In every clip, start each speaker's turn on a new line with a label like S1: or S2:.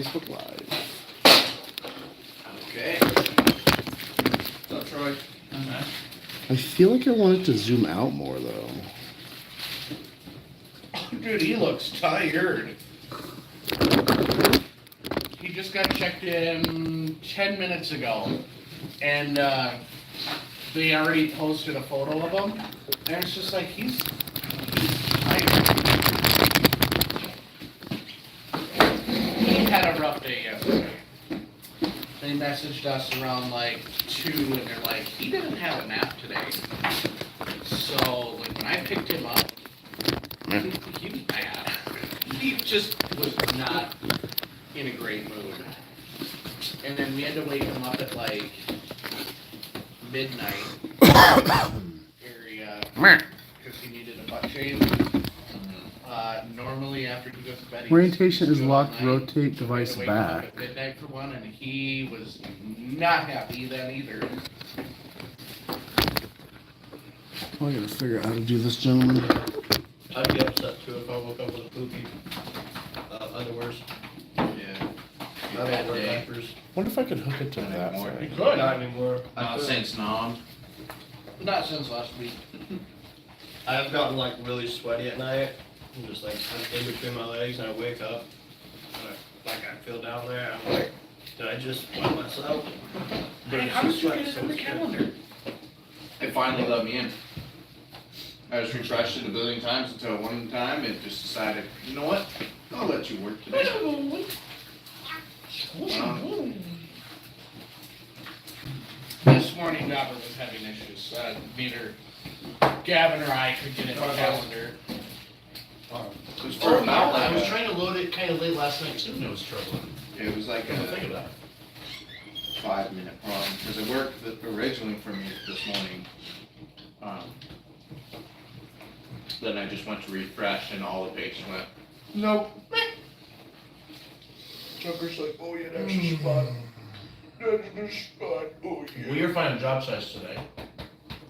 S1: Facebook Live.
S2: Okay. What's up, Troy?
S1: I feel like I want it to zoom out more though.
S2: Dude, he looks tired. He just got checked in 10 minutes ago, and they already posted a photo of him, and it's just like, he's tired. He had a rough day yesterday. They messaged us around like 2, and they're like, he didn't have a nap today. So, like, when I picked him up, he was bad. He just was not in a great mood. And then we had to wake him up at like midnight area because he needed a butt shave. Normally after he goes to bed,
S1: Orientation is locked, rotate device
S2: wake him up
S1: back.
S2: at midnight for one, and he was not happy then either.
S1: I gotta figure out how to do this, gentlemen.
S3: I'd be upset too if I woke up with a poopy underwears.
S2: Yeah.
S3: I don't wear diapers.
S1: Wonder if I could hook it to
S2: Not
S1: that
S2: anymore.
S1: side.
S3: Good. Not anymore.
S2: Not since nom. Not since last week.
S3: I've gotten like really sweaty at night. I'm just like I'm in between my legs and I wake up and I feel down there. I'm like, did I just wet myself?
S2: Hey, how did you get it on the calendar? It finally let me in. I was refreshed in a billion times until one time it just decided, you know what? I'll let you work today. This morning Gavin was having issues. Neither Gavin or I could get in the calendar. It was for about
S4: I was
S2: like
S4: trying to load it kind of late last night too, and it was troubling.
S2: it was like
S4: Come to think of
S2: a
S4: that.
S2: 5-minute problem because it worked originally for me this morning. Then I just went to refresh and all the pages went, nope. Tucker's like, oh yeah, that's the spot. That's the spot. Oh yeah.
S4: We are finding job sites today.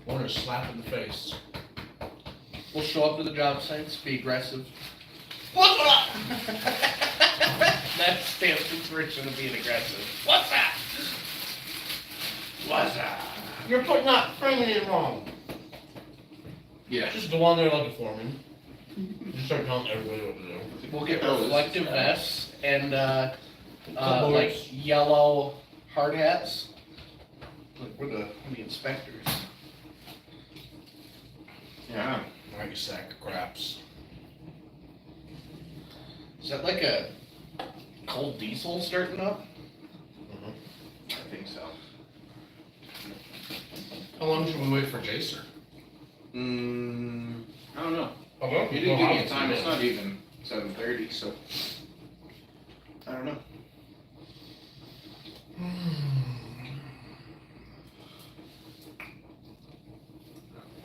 S4: One is slap in the face.
S2: We'll show up to the job sites, be aggressive. What's up? That stands for being aggressive. What's that? What's that?
S4: You're not framing it wrong.
S2: Yeah.
S4: Just go on there like a foreman. Just start telling everybody what to do.
S2: We'll get reflective vests and
S4: Clipboards.
S2: like yellow hard hats. Like we're the inspectors. Yeah.
S4: Like a sack of craps.
S2: Is that like a cold diesel starting up?
S4: Mhm.
S2: I think so.
S4: How long should we wait for Jacer?
S2: I don't know.
S4: Oh, well,
S2: You didn't give me a time. It's not even 7:30, so I don't know.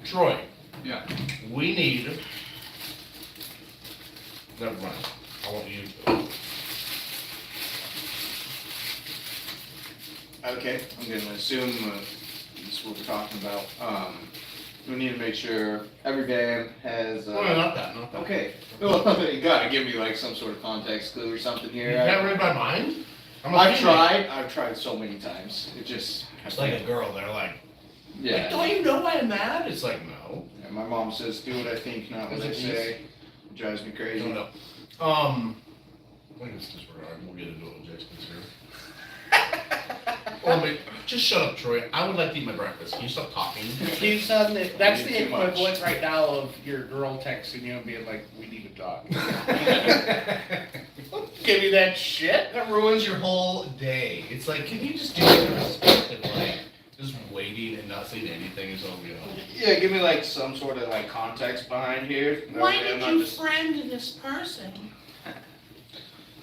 S4: Troy,
S2: Yeah.
S4: we need. Never mind. I want you to.
S2: Okay, I'm gonna assume this is what we're talking about. We need to make sure every band has.
S4: Oh, no, not that.
S2: Okay. Well, you gotta give me like some sort of context clue or something
S4: You
S2: here.
S4: can't read my mind?
S2: I've tried so many times. It just.
S4: It's like a girl, they're like,
S2: Yeah.
S4: don't you know I'm mad? It's like, no.
S2: Yeah, my mom says, "Do what I think, not what I say." It drives me crazy.
S4: Don't know. What is this regard? We'll get into it when Jason's here. Oh, wait, just shut up, Troy. I would like to eat my breakfast. Can you stop talking?
S2: He's on the, that's the Too much. equivalent right now of your girl texting you and being like, "We need to talk." Give me that shit.
S4: That ruins your whole day. It's like, can you just do it in respect of like just waiting and not saying anything until we go?
S2: Yeah, give me like some sort of like context behind here.
S5: Why
S2: Okay, I'm
S5: did
S2: not
S5: you
S2: just-
S5: friend this person?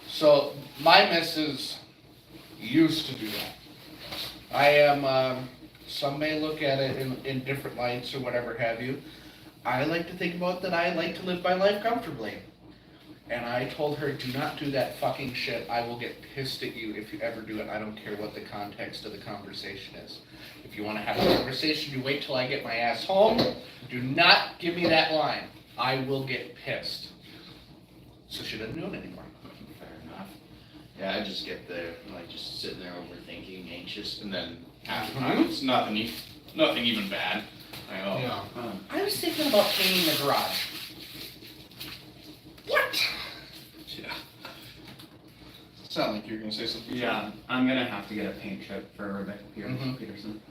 S2: So my missus used to do that. I am. Some may look at it in different lights or whatever have you. I like to think about that. I like to live my life comfortably. And I told her, do not do that fucking shit. I will get pissed at you if you ever do it. I don't care what the context of the conversation is. If you want to have a conversation, you wait till I get my ass home. Do not give me that line. I will get pissed. So she doesn't do it anymore. Fair enough.
S5: Yeah, I just get there, like just sitting there overthinking, anxious, and then half the time it's nothing even bad. Like, oh,
S4: Yeah.
S2: I was thinking about painting the garage. What?
S5: yeah. Sound like you're gonna say something.
S6: Yeah, I'm gonna have to get a paint chip for Rebecca
S2: Mhm.
S6: Peterson.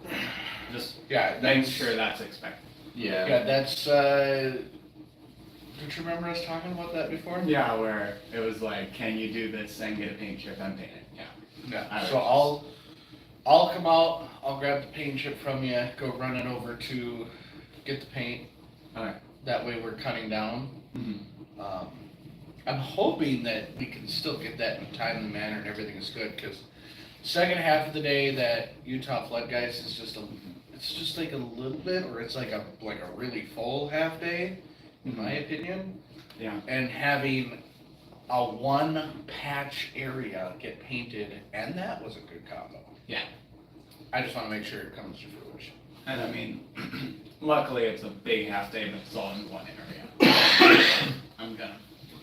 S6: Just
S2: Yeah,
S6: make
S2: that's,
S6: sure that's expected.
S5: Yeah.
S2: yeah, that's, don't you remember us talking about that before?
S6: Yeah, where it was like, can you do this and get a paint chip and paint it? Yeah.
S2: Yeah, so I'll come out, I'll grab the paint chip from you, go run it over to get the paint.
S6: Alright.
S2: That way we're cutting down.
S6: Mm-hmm.
S2: I'm hoping that we can still get that in a timely manner and everything is good, because second half of the day, that Utah flood guys is just it's just like a little bit, or it's like a really full half day, in my opinion.
S6: Yeah.
S2: And having a one patch area get painted, and that was a good combo.
S6: Yeah.
S2: I just want to make sure it comes to fruition.
S6: And I mean, luckily it's a big half day, but it's all in one area. I'm gonna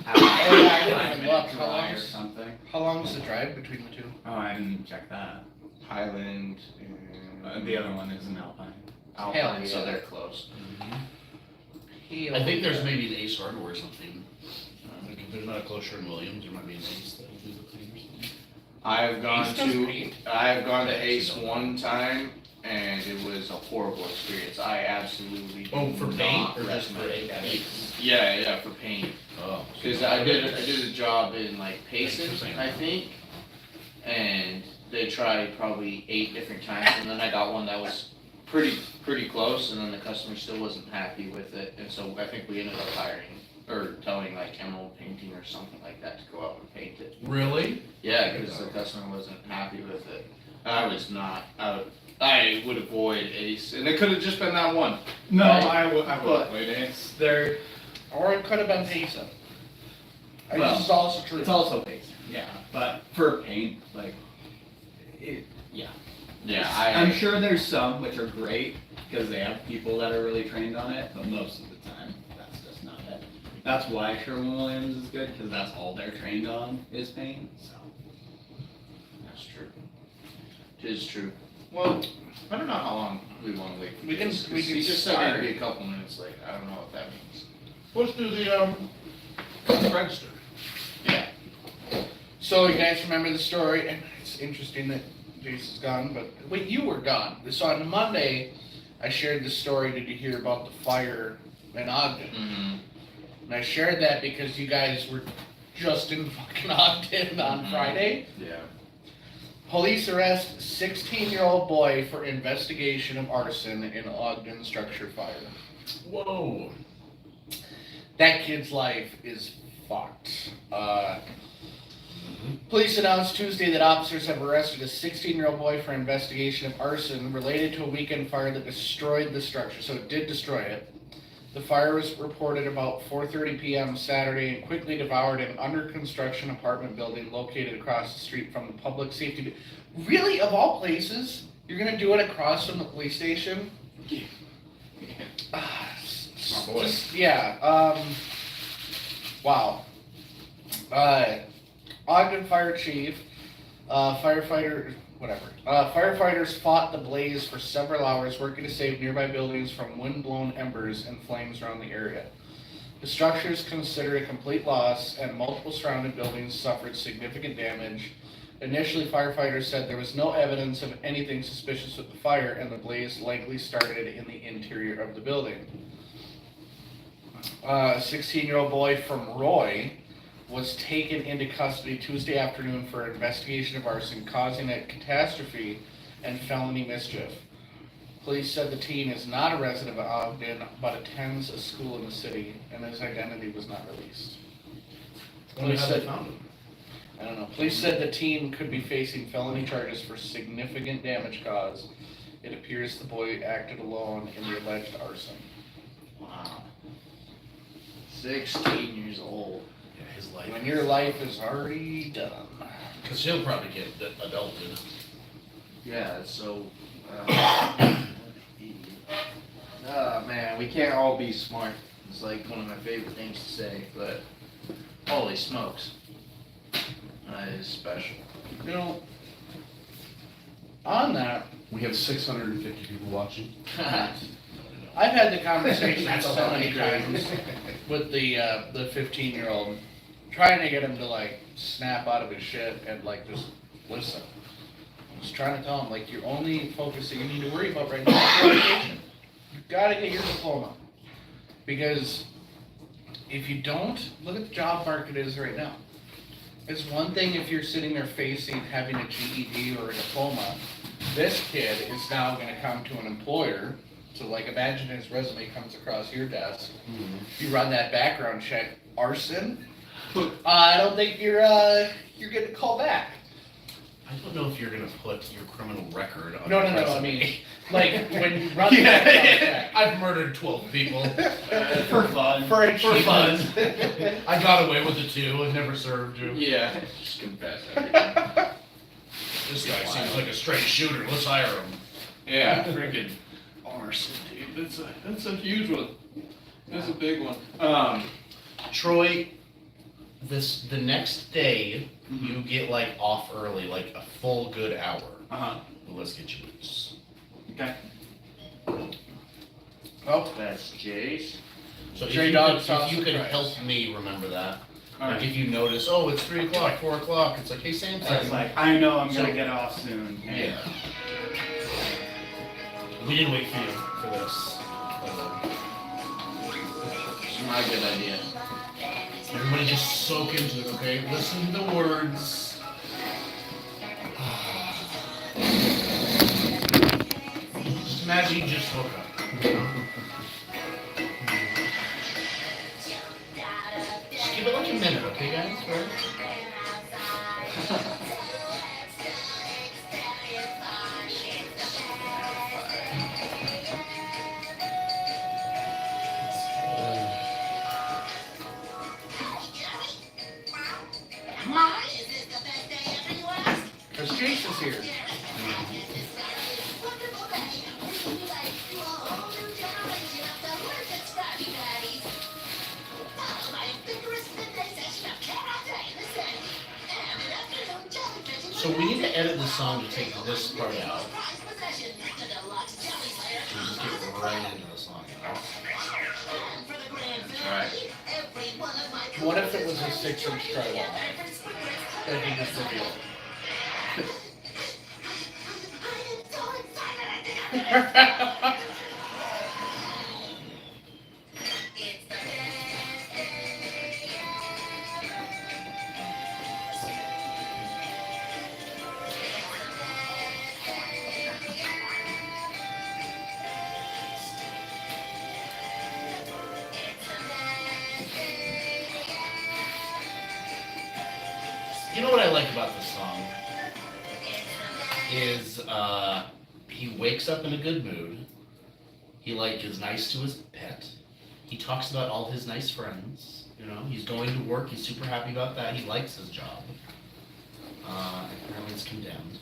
S6: have
S2: Oh, yeah, I didn't
S6: 5
S2: even
S6: minute
S2: look.
S6: drive or something.
S2: How long is the drive between the two?
S6: Oh, I didn't check that.
S5: Highland.
S6: The other one is in Alpine.
S5: Alpine,
S2: Hell,
S5: so
S2: yeah.
S5: they're close.
S4: I think there's maybe an Ace Hardware or something. Like if there's not a closer in Williams, there might be an Ace that'll do the thing or something.
S5: I've gone
S2: Ace does
S5: to
S2: paint?
S5: I've gone to
S4: I
S5: Ace
S4: actually don't
S5: one time, and it was a horrible experience. I absolutely
S4: Oh,
S5: do
S4: for paint
S5: not
S4: or just for
S5: recommend it.
S4: Ace?
S5: Yeah, for paint.
S4: Oh.
S5: Because I did a job in like Payson,
S4: Thanks for saying
S5: I
S4: that.
S5: think, and they tried probably 8 different times, and then I got one that was pretty close, and then the customer still wasn't happy with it, and so I think we ended up hiring or telling like Emerald Painting or something like that to go out and paint it.
S4: Really?
S5: Yeah, because the customer wasn't happy with it. I was not. I would avoid Ace, and it could have just been that one.
S6: No,
S5: Right.
S6: I would
S5: But-
S6: avoid it. They're,
S2: Or it could have been Payson.
S6: Well,
S2: This is also true.
S6: it's also basic, yeah, but for paint, like,
S5: Yeah,
S6: I'm sure there's some which are great, because they have people that are really trained on it, but most of the time, that's just not it. That's why Sherwin-Williams is good, because that's all they're trained on, is paint, so.
S5: That's true. It is true. Well, I don't know how long we want to wait. For
S2: We can-
S5: this, 'cause
S2: we can
S5: he just said it'd
S2: start.
S5: be a couple minutes late. I don't know what that means.
S4: Let's do the register.
S5: Yeah.
S2: So you guys remember the story, and it's interesting that Jason's gone, but wait, you were gone. So on Monday, I shared the story. Did you hear about the fire in Ogden?
S5: Mm-hmm.
S2: And I shared that because you guys were just in fucking Ogden on
S5: Mhm.
S2: Friday.
S5: Yeah.
S2: Police arrest 16-year-old boy for investigation of arson in Ogden structure fire.
S4: Whoa.
S2: That kid's life is fucked. Police announced Tuesday that officers have arrested a 16-year-old boy for investigation of arson related to a weekend fire that destroyed the structure. So it did destroy it. The fire was reported about 4:30 p.m. Saturday and quickly devoured an under-construction apartment building located across the street from the public safety. Really, of all places, you're gonna do it across from the police station?
S4: My boy.
S2: Yeah. Wow. Ogden Fire Chief, firefighters fought the blaze for several hours, working to save nearby buildings from wind-blown embers and flames around the area. The structure is considered a complete loss, and multiple surrounding buildings suffered significant damage. Initially, firefighters said there was no evidence of anything suspicious with the fire, and the blaze likely started in the interior of the building. A 16-year-old boy from Roy was taken into custody Tuesday afternoon for investigation of arson, causing a catastrophe and felony mischief. Police said the teen is not a resident of Ogden, but attends a school in the city, and his identity was not released.
S4: Wonder how they
S2: said-
S4: found him.
S2: I don't know. Police said the teen could be facing felony charges for significant damage caused. It appears the boy acted alone in the alleged arson.
S5: Wow. 16 years old.
S4: Yeah, his life.
S2: When your life is already done.
S4: Because he'll probably get adulted.
S5: Yeah. So. Man, we can't all be smart. It's like one of my favorite things to say, but holy smokes. That is special.
S2: You know, on that,
S4: We have 650 people watching.
S2: I've had the conversation
S4: That's
S2: so
S4: a
S2: many
S4: lot.
S2: times with the 15-year-old, trying to get him to like snap out of his shit and like just listen. Just trying to tell him like your only focus that you need to worry about right now is education. You gotta get your diploma, because if you don't, look at the job market is right now. It's one thing if you're sitting there facing having a GED or a diploma. This kid is now gonna come to an employer, so like imagine his resume comes across your desk. You run that background check, arson, I don't think you're getting a call back.
S4: I don't know if you're gonna put your criminal record on
S2: No,
S4: your
S2: no, no, I
S4: resume.
S2: mean, like when you run the background check.
S4: I've murdered 12 people.
S6: For fun.
S2: For
S4: fun.
S2: achievement.
S4: I got away with it too. I never served you.
S5: Yeah. Just confess everything.
S4: This guy seems like a straight shooter. Let's hire him.
S5: Yeah, freaking arson, dude. That's a huge one. That's a big one.
S4: Troy, the next day you get like off early, like a full good hour.
S6: Uh-huh.
S4: Well, let's get you loose.
S6: Okay.
S2: Oh,
S5: That's Jay's.
S4: So
S2: Stray dog
S4: if
S2: sauce
S4: you
S2: and
S4: could
S2: fries.
S4: help me remember that.
S6: All
S4: Like
S6: right.
S4: if you notice, oh, it's 3 o'clock, 4 o'clock. It's like, hey, Sam.
S6: So it's like, I know I'm
S4: So-
S6: gonna get off soon.
S4: Yeah. We didn't wait for you for this.
S5: It's my good idea.
S4: Everybody just soak into it, okay? Listen to the words. Just imagine you just woke up. You know? Just give it like a minute, okay, guys? Right?
S2: because Jason's here.
S4: So we need to edit the song to take this part out. So we just get right into the song, you know?
S5: Alright.
S2: What if it was a 6-inch drywall that he just revealed?
S4: You know what I like about this song? Is he wakes up in a good mood. He like is nice to his pet. He talks about all his nice friends. You know, he's going to work. He's super happy about that. He likes his job. Apparently it's condemned.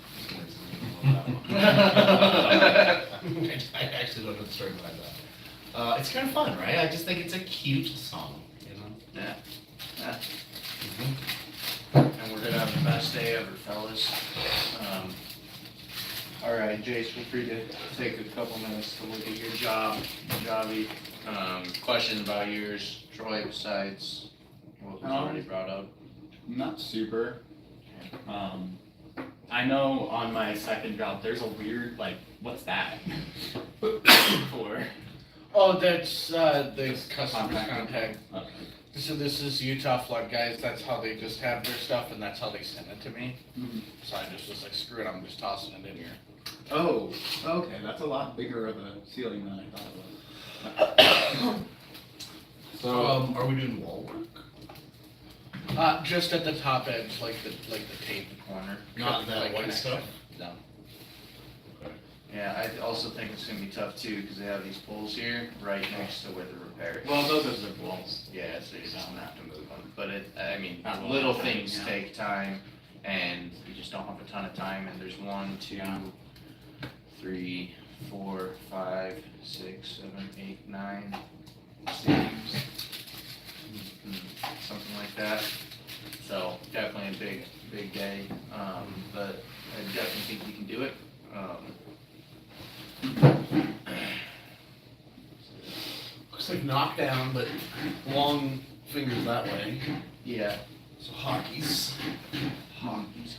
S4: I actually don't know the story behind that. It's kind of fun, right? I just think it's a cute song. You know.
S5: Yeah. Yeah.
S4: Mhm.
S5: And we're gonna have the best day ever, fellas. Alright, Jace, feel free to take a couple minutes to look at your jobby. Questions about yours, Troy, besides what was already brought up?
S6: Not super. I know on my second job there's a weird like, what's that? For.
S2: Oh, that's the customer
S6: Contact.
S2: contact.
S6: Okay.
S2: So this is Utah Flood, guys. That's how they just have their stuff, and that's how they send it to me.
S6: Mhm.
S2: So I just was like, screw it, I'm just tossing it in here.
S6: Oh, okay. That's a lot bigger of a ceiling than I thought it was. So
S4: Are we doing wall work?
S2: Just at the top edge, like the tape
S5: Corner.
S4: Not that
S2: like
S4: white
S2: connection.
S4: stuff?
S2: No.
S5: Yeah, I also think it's gonna be tough too, because they have these poles here, right next to where the repair is.
S6: well, those are zip walls.
S5: Yeah, so you don't have to move them, but I mean,
S6: Not a lot
S5: little
S6: of time,
S5: things
S6: yeah.
S5: take time, and you just don't have a ton of time, and there's 1, 2, 3, 4, 5, 6, 7, 8, 9 seams. Something like that. So definitely a big day, but I definitely think we can do it.
S4: Looks like knockdown, but long fingers that way.
S5: Yeah,
S4: So hockey's.
S5: hockey's.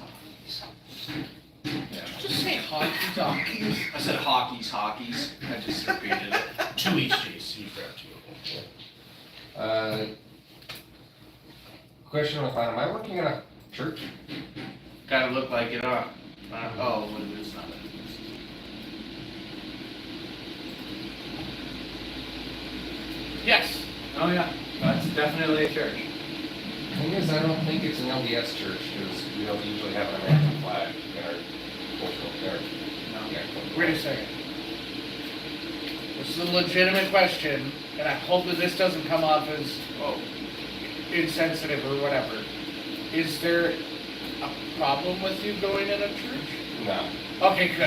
S5: Yeah.
S2: Just say hockey donkeys.
S5: I said hockey's. I just repeated it.
S4: 2 each, Jace. You grab 2.
S7: Question on the line, am I working in a church?
S5: Kind of look like it, huh? Oh, what is this? Not it.
S2: Yes.
S6: Oh yeah, that's definitely a church.
S7: Thing is, I don't think it's an LDS church, because we don't usually have an American flag in our cultural heritage.
S2: Wait a second. This is a legitimate question, and I hope that this doesn't come off as insensitive or whatever. Is there a problem with you going in a church?
S7: No.
S2: Okay, good.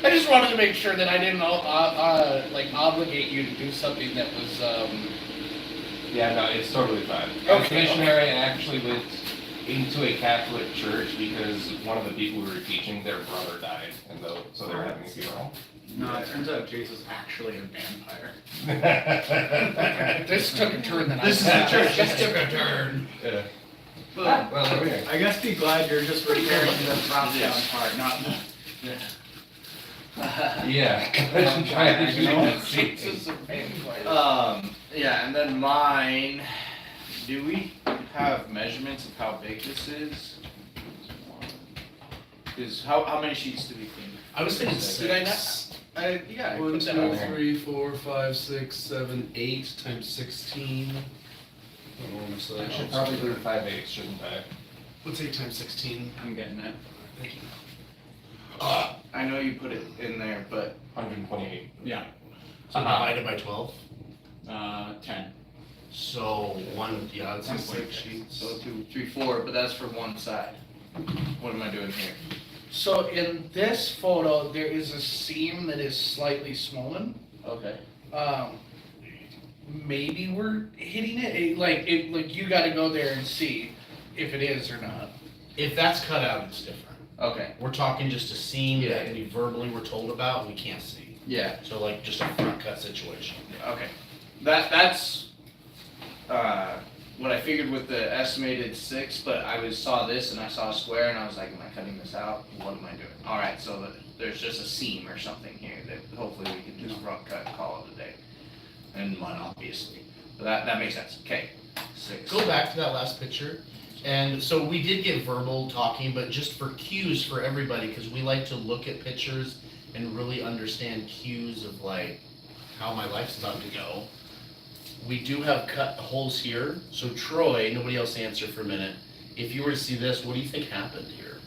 S2: I just wanted to make sure that I didn't like obligate you to do something that was
S7: Yeah, no, it's totally fine.
S2: Okay,
S7: As a missionary, I actually went into a Catholic church because one of the people we were teaching, their brother died, and so they were having a funeral.
S6: No, it turns out Jace is actually a vampire.
S2: This took a turn that
S6: This is
S2: I
S6: a church.
S4: Just took a turn.
S7: Yeah.
S6: But
S7: Well, there we go.
S6: I guess be glad you're just referring to the drop down part, not the.
S7: Yeah. I'm trying to do that.
S2: This is a vampire.
S5: Yeah, and then mine. Do we have measurements of how big this is? Is how many sheets do we think?
S4: I was thinking
S2: Did I
S4: 6.
S2: Yeah, I
S4: 1,
S2: put that
S4: 2,
S2: on there.
S4: 3, 4, 5, 6, 7, 8 times 16. I don't know what I'm saying.
S7: I should probably do 5/8, shouldn't I?
S4: What's 8 times 16?
S6: I'm getting it.
S4: Thank you.
S5: I know you put it in there, but
S7: 128.
S6: Yeah.
S4: So divided by 12.
S6: 10.
S4: So that's 6 sheets.
S5: so 2, 3, 4. But that's for one side. What am I doing here?
S2: So in this photo, there is a seam that is slightly swollen.
S5: Okay.
S2: Maybe we're hitting it. Like you got to go there and see if it is or not.
S4: If that's cut out, it's different.
S5: Okay.
S4: We're talking just a seam
S5: Yeah.
S4: that we verbally were told about, we can't see.
S5: Yeah.
S4: So like just a front cut situation.
S5: Okay. That's what I figured with the estimated 6, but I saw this and I saw a square and I was like, am I cutting this out? What am I doing? All right, so there's just a seam or something here that hopefully we can just front cut and call it a day. And mud, obviously. But that makes sense. Okay. 6.
S4: Go back to that last picture. And so we did get verbal talking, but just for cues for everybody, because we like to look at pictures and really understand cues of like how my life's about to go. We do have cut holes here. So Troy, nobody else answer for a minute. If you were to see this, what do you think happened here?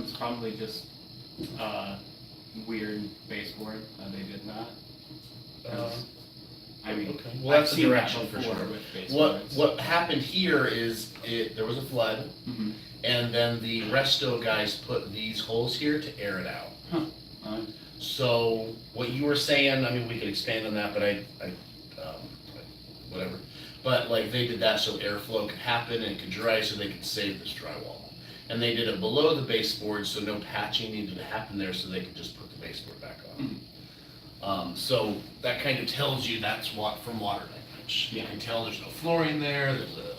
S6: It's probably just weird baseboard that they did that. I mean,
S4: Okay. Well, that's
S6: I've
S4: the
S6: seen that
S4: direction for
S6: before
S4: sure.
S6: with baseboards.
S4: What happened here is there was a flood,
S6: Mhm.
S4: and then the resto guys put these holes here to air it out. So what you were saying, I mean, we could expand on that, but whatever. But like they did that so airflow could happen and could dry so they could save this drywall. And they did it below the baseboard so no patching needed to happen there so they could just put the baseboard back on. So that kind of tells you that's from water damage. You can tell there's no flooring there, there's a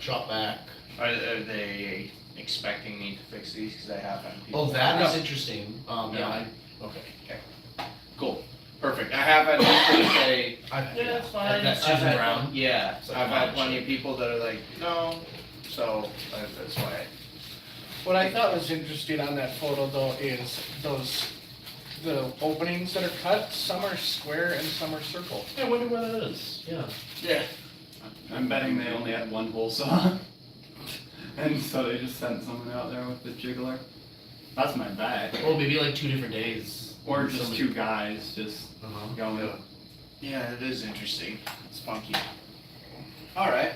S4: shop back.
S5: Are they expecting me to fix these? Because I have had people.
S4: Oh, that
S2: No.
S4: is interesting. Yeah, okay.
S5: Cool. Perfect. I have had people say,
S4: Yeah,
S5: that's fine.
S4: That's
S5: I've
S4: Susan
S5: had-
S4: Brown.
S5: Yeah,
S4: It's like
S5: I've had
S4: mom
S5: plenty
S4: shit.
S5: of people that are like, no, so that's why.
S2: What I thought was interesting on that photo though is the openings that are cut. Some are square and some are circle.
S4: Yeah, I wonder what that is. Yeah.
S5: Yeah.
S6: I'm betting they only had one hole saw. And so they just sent someone out there with the jiggler. That's my bet.
S4: Oh, maybe like 2 different days.
S6: Or just
S4: Somebody-
S6: 2 guys just
S4: Uh-huh.
S6: going.
S5: Yeah, it is interesting. It's funky. All right,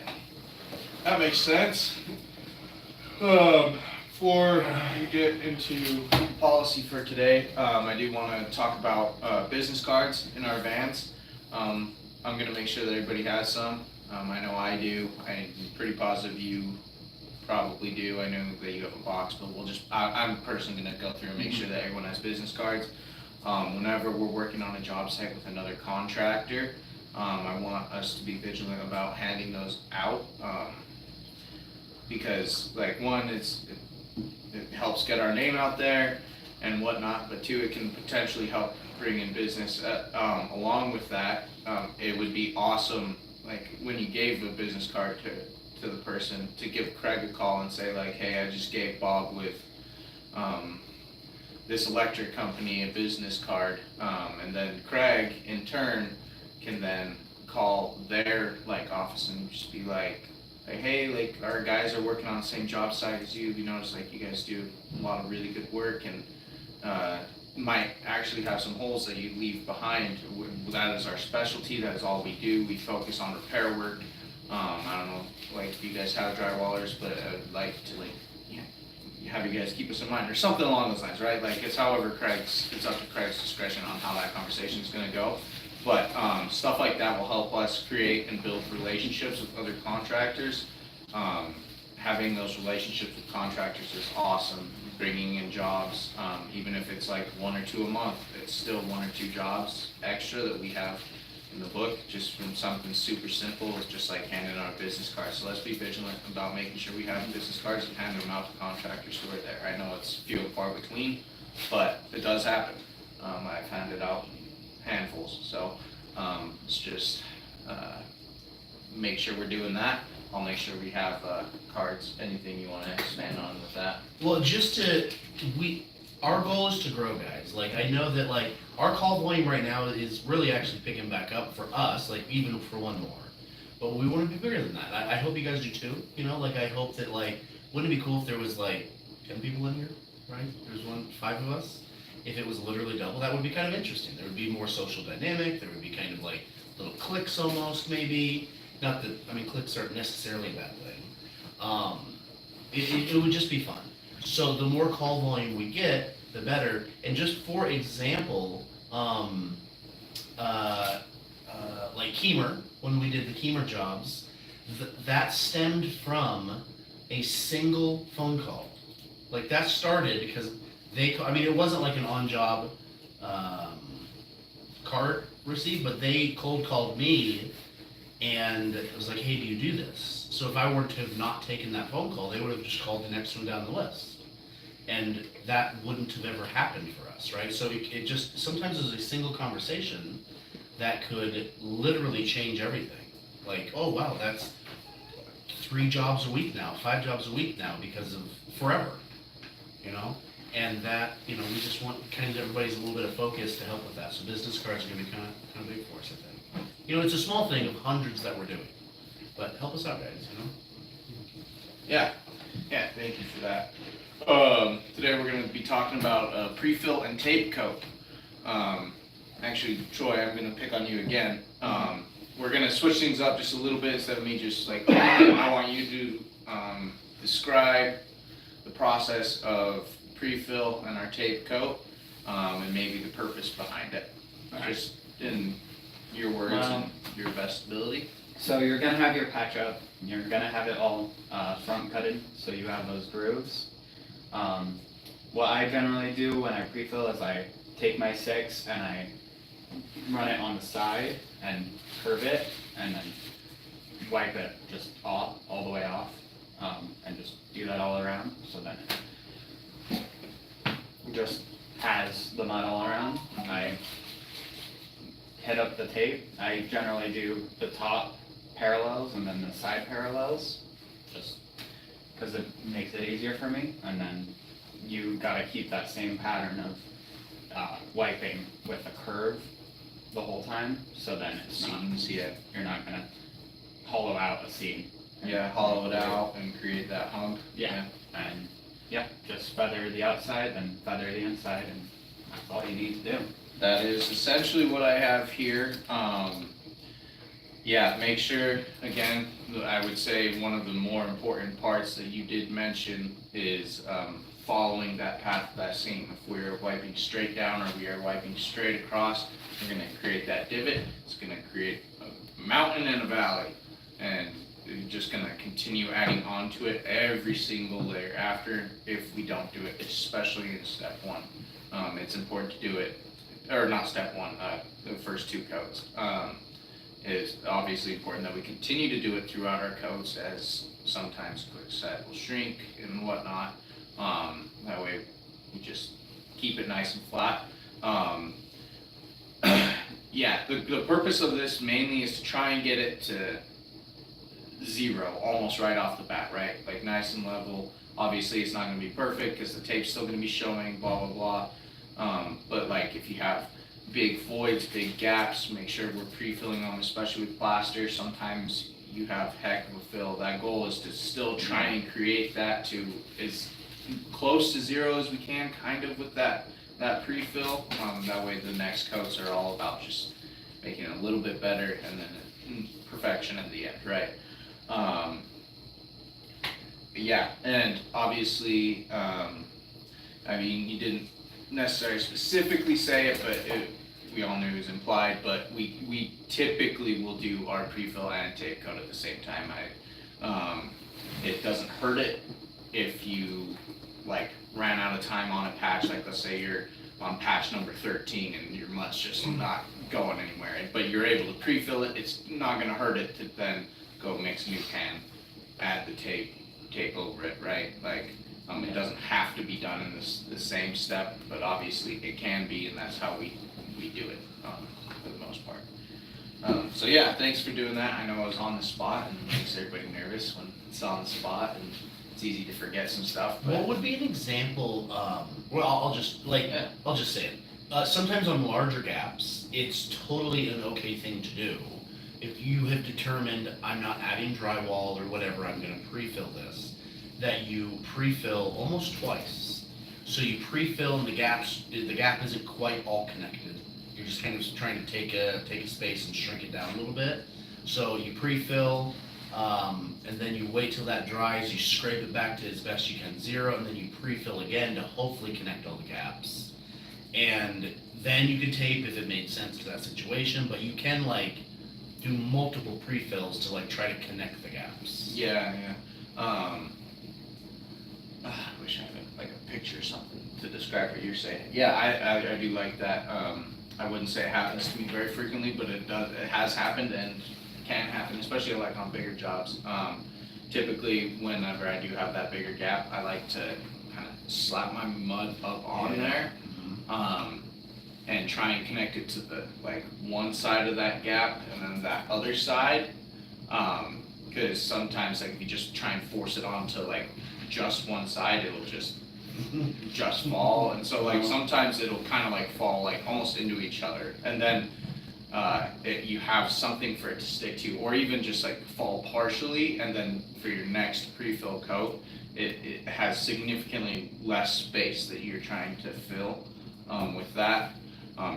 S5: that makes sense. Before we get into policy for today, I do want to talk about business cards in our vans. I'm gonna make sure that everybody has some. I know I do. I'm pretty positive you probably do. I know that you have a box, but I'm personally gonna go through and make sure that everyone has business cards. Whenever we're working on a job site with another contractor, I want us to be vigilant about handing those out. Because like one, it helps get our name out there and whatnot, but two, it can potentially help bring in business. Along with that, it would be awesome, like when you gave a business card to the person, to give Craig a call and say like, hey, I just gave Bob with this electric company a business card, and then Craig in turn can then call their like office and just be like, hey, like our guys are working on the same job site as you. We notice like you guys do a lot of really good work, and might actually have some holes that you leave behind. That is our specialty. That is all we do. We focus on repair work. I don't know, like if you guys have drywallers, but I would like to like, you know, have you guys keep us in mind or something along those lines, right? Like it's however it's up to Craig's discretion on how that conversation is going to go. But stuff like that will help us create and build relationships with other contractors. Having those relationships with contractors is awesome. Bringing in jobs, even if it's like 1 or 2 a month, it's still 1 or 2 jobs extra that we have in the book, just from something super simple, just like handing out a business card. So let's be vigilant about making sure we have business cards and hand them out to contractors who are there. I know it's few and far between, but it does happen. I've handed out handfuls, so it's just make sure we're doing that. I'll make sure we have cards. Anything you want to expand on with that?
S4: Well, our goal is to grow, guys. Like, I know that, like, our call volume right now is really actually picking back up for us, like, even for one more. But we want to be bigger than that. I hope you guys do too, you know? Like, I hope that, like, wouldn't it be cool if there was, like, 10 people in here, right? There's 5 of us. If it was literally double, that would be kind of interesting. There would be more social dynamic. There would be kind of, like, little cliques almost, maybe. Not that, I mean, cliques aren't necessarily a bad thing. It would just be fun. So the more call volume we get, the better. And just for example, like Keemer, when we did the Keemer jobs, that stemmed from a single phone call. Like that started because it wasn't like an on-job cart receipt, but they cold called me and it was like, hey, do you do this? So if I were to have not taken that phone call, they would have just called the next one down the list. And that wouldn't have ever happened for us, right? So it just, sometimes there's a single conversation that could literally change everything. Like, oh wow, that's 3 jobs a week now, 5 jobs a week now because of forever, you know? And that, you know, we just want kind of everybody's a little bit of focus to help with that. So business cards are gonna be kind of big for us, I think. You know, it's a small thing of hundreds that we're doing, but help us out, guys, you know?
S5: Yeah, thank you for that. Today we're going to be talking about pre-fill and tape coat. Actually, Troy, I'm going to pick on you again. We're going to switch things up just a little bit instead of me just like, I want you to describe the process of pre-fill and our tape coat, and maybe the purpose behind it. Just in your words and your best ability.
S6: So you're gonna have your patch up, and you're gonna have it all front cutted, so you have those grooves. What I generally do when I pre-fill is I take my 6 and I run it on the side and curve it, and then wipe it just off, all the way off, and just do that all around, so then it just has the mud all around. I hit up the tape. I generally do the top parallels and then the side parallels, just because it makes it easier for me. And then you gotta keep that same pattern of wiping with a curve the whole time, so then it's not, you're not gonna hollow out a seam.
S5: Yeah, hollow it out and create that hump.
S6: Yeah, and just feather the outside, then feather the inside, and that's all you need to do.
S5: That is essentially what I have here. Make sure, again, I would say one of the more important parts that you did mention is following that path of that seam. If we're wiping straight down or we are wiping straight across, we're going to create that divot. It's going to create a mountain and a valley. And you're just gonna continue adding on to it every single layer after if we don't do it, especially in step one. It's important to do it, or not step one, the first two coats. It's obviously important that we continue to do it throughout our coats, as sometimes quick set will shrink and whatnot. That way we just keep it nice and flat. Yeah, the purpose of this mainly is to try and get it to 0 almost right off the bat, right? Like nice and level. Obviously it's not gonna be perfect because the tape's still gonna be showing, blah, blah, blah. But like if you have big voids, big gaps, make sure we're pre-filling them, especially with plaster. Sometimes you have heck of a fill. That goal is to still try and create that to as close to 0 as we can, kind of with that pre-fill. That way the next coats are all about just making it a little bit better and then perfection at the end, right? Yeah, and obviously, I mean, you didn't necessarily specifically say it, but we all knew it was implied, but we typically will do our pre-fill and tape coat at the same time. It doesn't hurt it if you like ran out of time on a patch, like let's say you're on patch number 13 and your mud's just not going anywhere, but you're able to pre-fill it, it's not gonna hurt it to then go mix a new pan, add the tape over it, right? Like, it doesn't have to be done in the same step, but obviously it can be, and that's how we do it, for the most part. So yeah, thanks for doing that. I know I was on the spot and it makes everybody nervous when it's on the spot, and it's easy to forget some stuff, but.
S4: What would be an example, well, I'll just say it. Sometimes on larger gaps, it's totally an okay thing to do. If you have determined I'm not adding drywall or whatever, I'm gonna pre-fill this, that you pre-fill almost twice. So you pre-fill and the gap isn't quite all connected. You're just kind of trying to take a space and shrink it down a little bit. So you pre-fill, and then you wait till that dries, you scrape it back to as best you can 0, and then you pre-fill again to hopefully connect all the gaps. And then you can tape if it made sense to that situation, but you can like do multiple pre-fills to like try to connect the gaps.
S5: Yeah. I wish I had like a picture or something to describe what you're saying. Yeah, I do like that. I wouldn't say it happens to me very frequently, but it has happened and can happen, especially like on bigger jobs. Typically, whenever I do have that bigger gap, I like to kind of slap my mud up on there, and try and connect it to the like one side of that gap and then that other side. Because sometimes like if you just try and force it onto like just one side, it'll just fall, and so like sometimes it'll kind of like fall like almost into each other, and then you have something for it to stick to, or even just like fall partially, and then for your next pre-fill coat, it has significantly less space that you're trying to fill with that,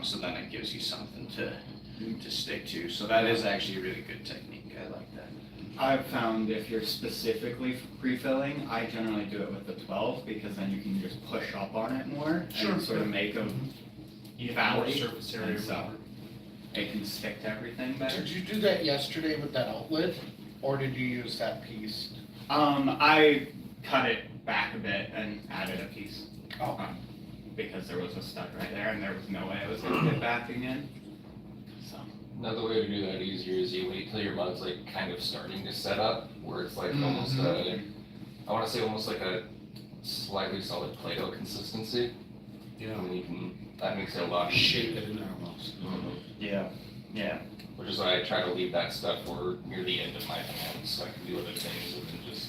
S5: so then it gives you something to stick to. So that is actually a really good technique. I like that.
S6: I've found if you're specifically pre-filling, I generally do it with the 12 because then you can just push up on it more and sort of make them
S4: You have more
S6: valley,
S4: surface area.
S6: and so it can stick to everything better.
S2: Did you do that yesterday with that outlet, or did you use that piece?
S6: I cut it back a bit and added a piece.
S2: Oh.
S6: Because there was a stud right there and there was no way I was gonna get back again. So.
S7: Another way to do that easier is you wait till your mud's like kind of starting to set up, where it's like almost I wanna say almost like a slightly solid Play-Doh consistency.
S4: Yeah.
S7: And you can, that makes it a lot easier.
S4: Shape it in there almost.
S5: Yeah.
S7: Which is why I try to leave that stuff for near the end of my hand, so I can do other things and then just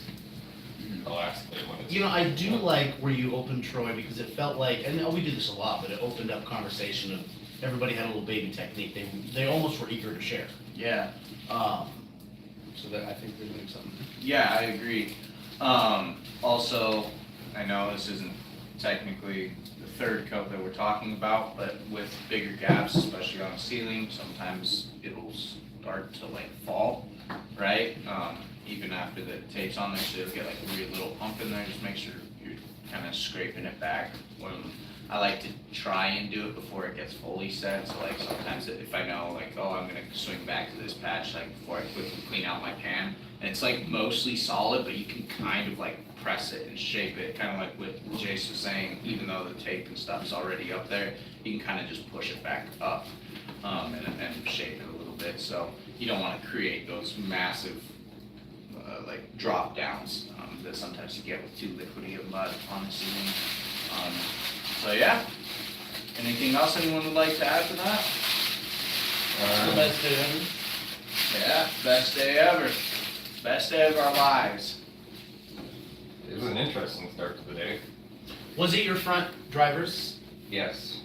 S7: the last bit when it's.
S4: You know, I do like where you opened Troy because it felt like, and we do this a lot, but it opened up conversation of everybody had a little baby technique. They almost were eager to share.
S5: Yeah.
S4: So that I think they're doing something.
S5: Yeah, I agree. Also, I know this isn't technically the third coat that we're talking about, but with bigger gaps, especially on the ceiling, sometimes it'll start to like fall, right? Even after the tape's on there, so it'll get like a weird little pump in there. Just make sure you're kind of scraping it back. I like to try and do it before it gets fully set. So like sometimes if I know like, oh, I'm gonna swing back to this patch like before I quickly clean out my pan,
S8: And it's like mostly solid, but you can kind of like press it and shape it, kind of like what Jason was saying, even though the tape and stuff's already up there, you can kind of just push it back up, and shape it a little bit, so you don't wanna create those massive, like drop downs, that sometimes you get with too liquidy of mud on the ceiling. So yeah, anything else anyone would like to add to that?
S2: The best day ever.
S8: Yeah, best day ever, best day of our lives.
S7: It was an interesting start to the day.
S4: Was it your front drivers?
S7: Yes.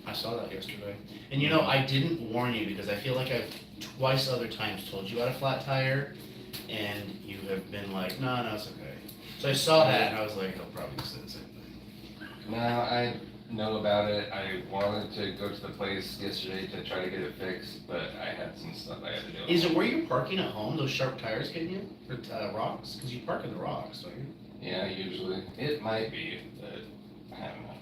S4: I saw that yesterday. And you know, I didn't warn you because I feel like I've twice other times told you about a flat tire, and you have been like, no, it's okay. So I saw that and I was like, I'll probably say the same thing.
S7: No, I know about it. I wanted to go to the place yesterday to try to get it fixed, but I had some stuff I had to do.
S4: Is it where you're parking at home, those sharp tires getting you? For rocks? Because you park in the rocks, don't you?
S7: Yeah, usually. It might be, but I don't know.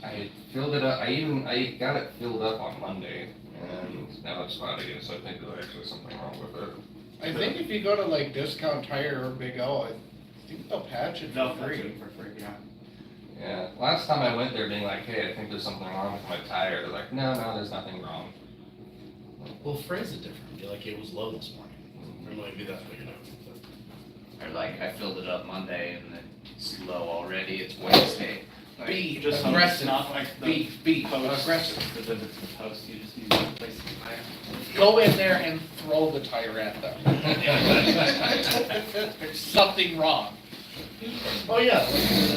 S7: I filled it up. I got it filled up on Monday, and now it's cloudy, so I think there's actually something wrong with it.
S2: I think if you go to like Discount Tire or Big O, I think they'll patch it for free.
S6: For free, yeah.
S7: Yeah, last time I went there being like, hey, I think there's something wrong with my tire, they're like, no, there's nothing wrong.
S4: Well, phrase it different. Be like, it was low this morning. Or maybe that's what you're doing.
S8: Or like, I filled it up Monday and it's low already, it's Wednesday. Like,
S2: Be
S6: Just
S2: aggressive.
S6: Not like the
S2: Be
S6: post.
S2: aggressive.
S6: The post, you just need to replace the tire.
S2: Go in there and throw the tire at them. There's something wrong.
S4: Oh, yeah,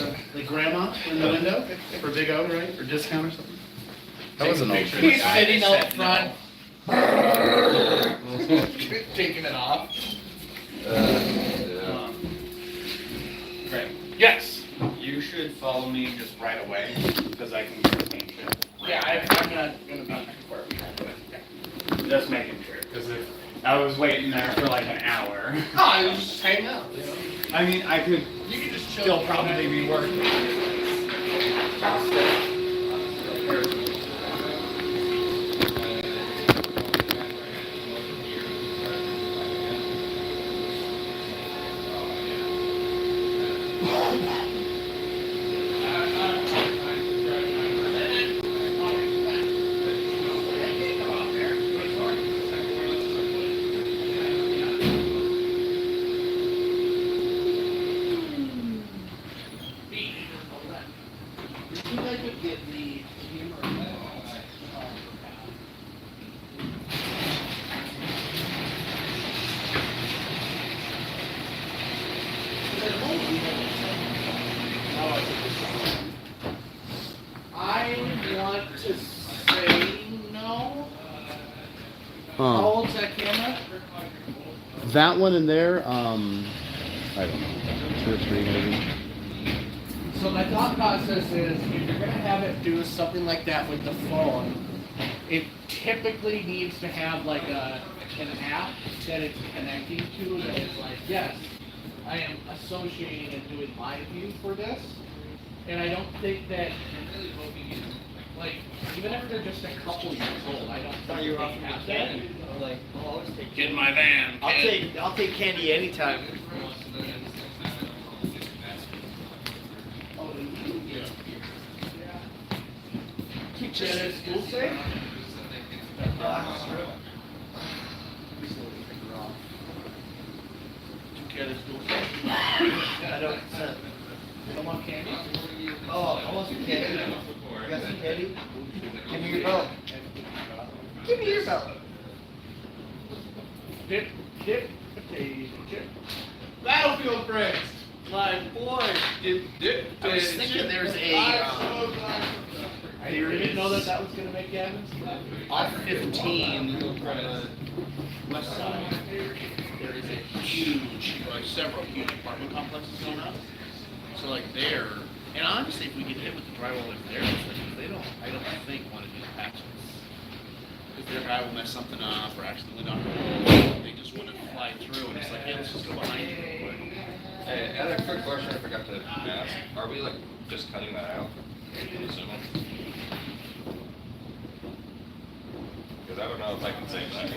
S4: like the grandma in the window for Big O, right? Or discount or something?
S1: That was an old
S8: Picture of
S1: joke.
S8: the
S2: He's
S8: guy
S2: sitting
S8: that
S2: out
S8: said
S2: front, taking it off.
S7: Yeah.
S6: Great.
S2: Yes.
S6: You should follow me just right away, because I can get the paint chip.
S2: Yeah, I'm not gonna be for it.
S6: Just making sure, because if I was waiting there for like an hour,
S2: No, I was just hanging out, you know?
S6: I mean, I could
S2: You can just chill.
S6: still probably be working.
S2: You guys could get the humor. I want to say no. How
S1: Huh.
S2: old's that camera?
S1: That one in there, I don't know, 2 or 3 maybe.
S2: So my thought process is, if you're gonna have it do something like that with the phone, it typically needs to have like an app that it's connecting to that is like, yes, I am associating and doing live view for this. And I don't think that, like, even if they're just a couple years old, I don't think they have that.
S6: Like, I'll always take.
S2: Get in my van.
S6: I'll take candy anytime.
S2: Oh, yeah. Keep that at school safe? Took care of the school safe?
S6: I don't.
S2: You don't want candy?
S6: Oh, I want some candy. You got some candy? Give me your belt. Give me your belt.
S2: Dip, potato chip.
S6: Battlefield friends. My boy. Dip.
S4: I was thinking there's
S2: You didn't know that was gonna make Gavin's?
S4: off 15 west side. There is a huge, like several huge apartment complexes going up. So like there, and honestly, if we get hit with the drywall like there, it's like they don't, I don't think want to do the patches. If their guy will mess something up or accidentally knock a hole, they just want to fly through and it's like, hey, let's just go behind you real quick.
S7: Hey, and a quick question I forgot to ask, are we like just cutting that out? I'm assuming. Because I don't know if I can say that.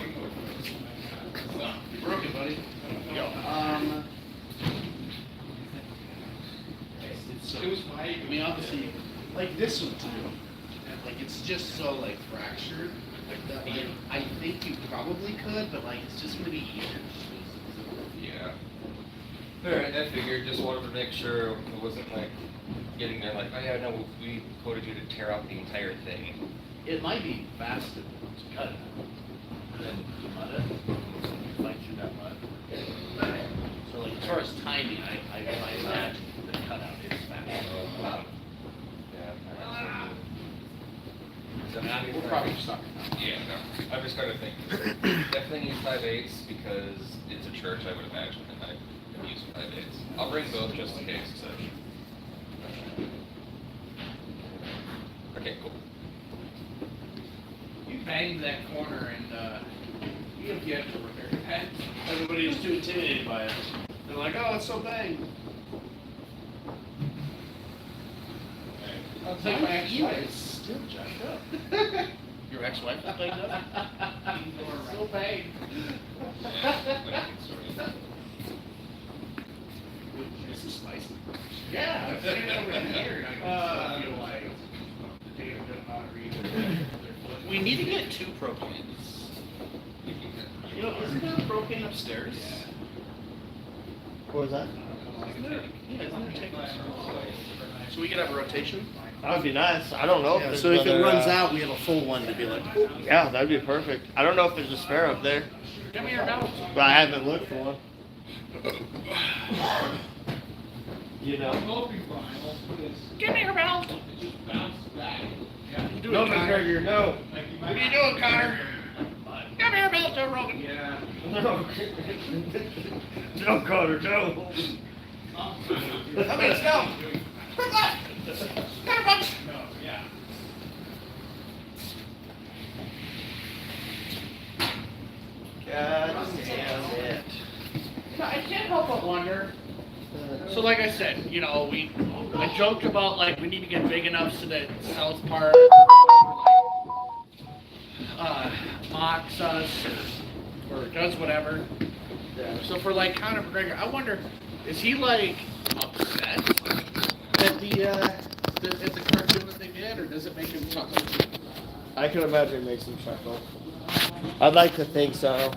S2: You broke it, buddy. It was I mean, obviously, like this one too. Like it's just so like fractured. Like that. Like, I think you probably could, but like it's just gonna be easier.
S7: Yeah. Alright, I figured, just wanted to make sure it wasn't like getting there like, oh yeah, no, we quoted you to tear out the entire thing.
S4: It might be fast to cut it. And mud it. Fight through that mud. So like as far as timing, I imagine the cutout is fast.
S7: Yeah.
S2: We're probably stuck.
S7: Yeah, no, I'm just kind of thinking, definitely need 5/8 because it's a church, I would imagine, and I'm using 5/8. I'll bring both just in case, so. Okay, cool.
S2: You banged that corner and you have yet to repair your head. Everybody was too intimidated by it. They're like, oh, it's so banged. I'll take my ex-wife.
S4: Still jacked up.
S2: Your ex-wife is banged up? So banged. This is spicy. Yeah, I've seen it over here. I feel like the data does not read. We need to get 2 propanes. You know, isn't there a propane upstairs?
S9: What was that?
S2: Isn't there? Yeah, isn't there a tank upstairs? So we could have a rotation?
S9: That would be nice. I don't know if there's
S2: So if it
S9: another,
S2: runs out, we have a full one to be like,
S9: Yeah, that'd be perfect. I don't know if there's a spare up there,
S2: give me your belt.
S9: but I haven't looked for one. You know.
S2: Give me your belt.
S9: No, McGregor, no.
S2: What are you doing, Connor? Give me your belt, Joe Rogan.
S9: No. No, Carter, no.
S2: Come in, go. Quick left. Connor punch.
S9: God damn it.
S2: I can't help but wonder. So like I said, you know, I joked about like we need to get big enough so that South Park mocks us or does whatever. So for like Conor McGregor, I wonder, is he like upset at the cartoon that they did, or does it make him chuckle?
S9: I can imagine it makes him chuckle. I'd like to think so.